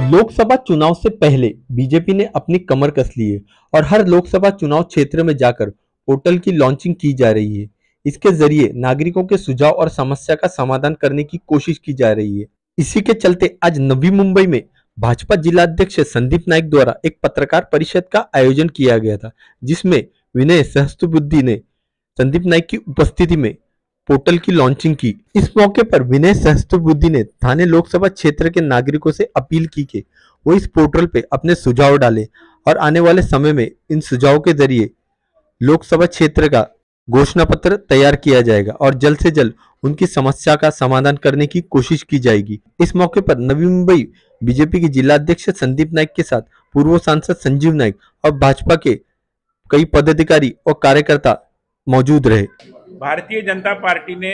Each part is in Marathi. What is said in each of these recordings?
लोकसभा चुनाव से पहले बीजेपी ने अपनी कमर कस ली है और हर लोकसभा चुनाव क्षेत्र में जाकर पोर्टल की लॉन्चिंग की जा रही है। इसके जरिए नागरिकों के सुझाव और समस्या का समाधान करने की कोशिश की जा रही है। इसी के चलते आज नवी मुंबई में भाजपा जिलाध्यक्ष संदीप नाइक द्वारा एक पत्रकार परिषद का आयोजन किया गया था, जिसमें विनय सहस्त्रबुद्धे ने संदीप नाइक की उपस्थिति में पोर्टल की लॉन्चिंग की। इस मौके पर विनय सहस्त्रबुद्धे ने थाने लोकसभा क्षेत्र के नागरिकों से अपील की कि वो इस पोर्टल पे अपने सुझाव डालें और आने वाले समय में इन सुझावों के जरिए लोकसभा क्षेत्र का घोषणा पत्र तैयार किया जाएगा और जल्द से जल्द उनकी समस्या का समाधान करने की कोशिश की जाएगी। इस मौके पर नवी मुंबई बीजेपी के जिलाध्यक्ष संदीप नाइक के साथ पूर्व सांसद संजीव नाइक और भाजपा के कई पदाधिकारी और कार्यकर्ता मौजूद रहे। भारतीय जनता पार्टी ने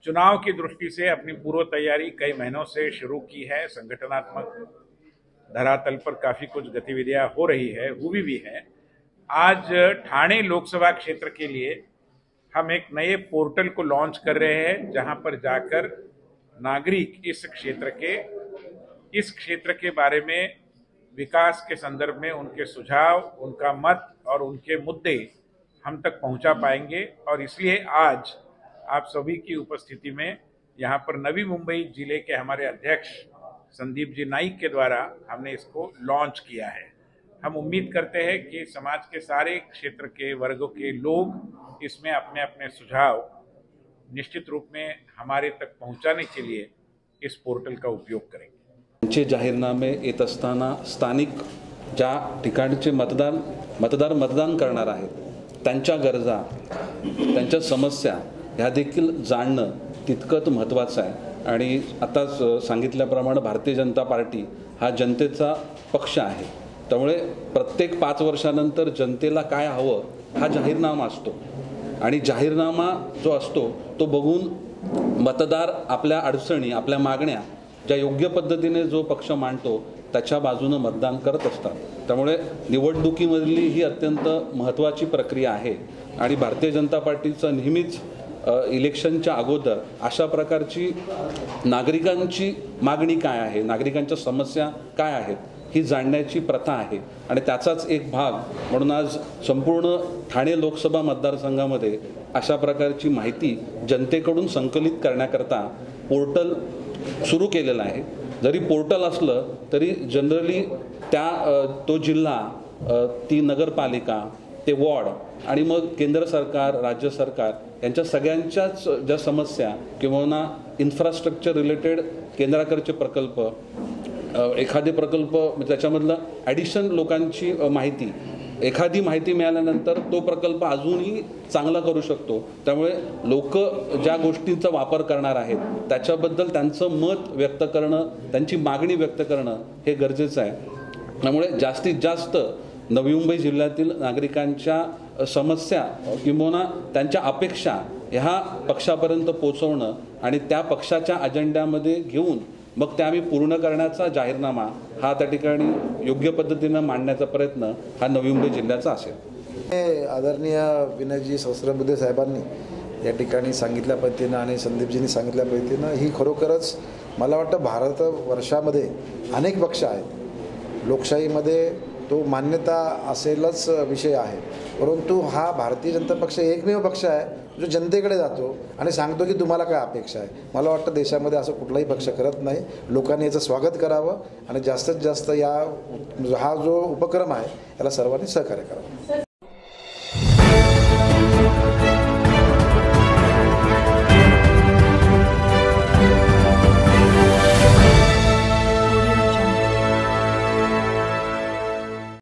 चुनाव की दृष्टि से अपनी पूर्व तैयारी कई महीनों से शुरू की है। संगठनात्मक धरातल पर काफी कुछ गतिविधियां हो रही है, हुई भी है। आज ठाणे लोकसभा क्षेत्र के लिए हम एक नए पोर्टल को लॉन्च कर रहे हैं, जहां पर जाकर नागरिक इस क्षेत्र के बारे में विकास के संदर्भ में उनके सुझाव, उनका मत और उनके मुद्दे हम तक पहुंचा पाएंगे। और इसलिए आज आप सभी की उपस्थिति में यहाँ पर नवी मुंबई जिले के हमारे अध्यक्ष संदीप जी नाइक के द्वारा हमने इसको लॉन्च किया है। हम उम्मीद करते हैं कि समाज के सारे क्षेत्र के वर्गों के लोग इसमें अपने अपने सुझाव निश्चित रूप में हमारे तक पहुंचाने के लिए इस पोर्टल का उपयोग करेंगे। त्यांचे जाहीरनामे येत असताना स्थानिक ज्या ठिकाणचे मतदार मतदान करणार आहेत त्यांच्या गरजा, त्यांच्या समस्या ह्या देखील जाणणं तितकंच महत्त्वाचं आहे। आणि आताच सांगितल्याप्रमाणे भारतीय जनता पार्टी हा जनतेचा पक्ष आहे, त्यामुळे प्रत्येक 5 वर्षानंतर जनतेला काय हवं हा जाहीरनामा असतो आणि जाहीरनामा जो असतो तो बघून मतदार आपल्या अडचणी, आपल्या मागण्या ज्या योग्य पद्धतीने जो पक्ष मांडतो त्याच्या बाजूने मतदान करत असतात। त्यामुळे निवडणुकीमधली ही अत्यंत महत्त्वाची प्रक्रिया आहे आणि भारतीय जनता पार्टीचं नेहमीच इलेक्शनच्या अगोदर अशा प्रकारची नागरिकांची मागणी काय आहे, नागरिकांच्या समस्या काय आहेत ही जाणण्याची प्रथा आहे आणि त्याचाच एक भाग म्हणून आज संपूर्ण ठाणे लोकसभा मतदारसंघामध्ये अशा प्रकारची माहिती जनतेकडून संकलित करण्याकरता पोर्टल सुरू केलेला आहे। जरी पोर्टल असलं तरी जनरली तो जिल्हा, ती नगरपालिका, ते वॉर्ड आणि मग केंद्र सरकार, राज्य सरकार यांच्या सगळ्यांच्याच ज्या समस्या किंवा इन्फ्रास्ट्रक्चर रिलेटेड केंद्राकडचे प्रकल्प, एखादे प्रकल्प त्याच्यामधलं ॲडिशन लोकांची माहिती, एखादी माहिती मिळाल्यानंतर तो प्रकल्प अजूनही चांगला करू शकतो। त्यामुळे लोक ज्या गोष्टींचा वापर करणार आहेत त्याच्याबद्दल त्यांचं मत व्यक्त करणं, त्यांची मागणी व्यक्त करणं हे गरजेचं आहे। त्यामुळे जास्तीत जास्त नवी मुंबई जिल्ह्यातील नागरिकांच्या समस्या किंवा त्यांच्या अपेक्षा ह्या पक्षापर्यंत पोहोचवणं आणि त्या पक्षाच्या अजेंड्यामध्ये घेऊन मग त्या आम्ही पूर्ण करण्याचा जाहीरनामा हा त्या ठिकाणी योग्य पद्धतीने मांडण्याचा प्रयत्न हा नवी मुंबई जिल्ह्याचा असेल। आदरणीय विनयजी सहस्त्रबुद्धे साहेबांनी या ठिकाणी सांगितल्या पद्धतीनं आणि संदीपजींनी सांगितल्या पद्धतीनं ही खरोखरच मला वाटतं भारतवर्षामध्ये अनेक पक्ष आहेत, लोकशाहीमध्ये तो मान्यता असेलच विषय आहे, परंतु हा भारतीय जनता पक्ष एकमेव पक्ष आहे जो जनतेकडे जातो आणि सांगतो की तुम्हाला काय अपेक्षा आहे। मला वाटतं देशामध्ये असं कुठलाही पक्ष करत नाही। लोकांनी याचं स्वागत करावं आणि जास्तीत जास्त हा जो उपक्रम आहे याला सर्वांनी सहकार्य करावं।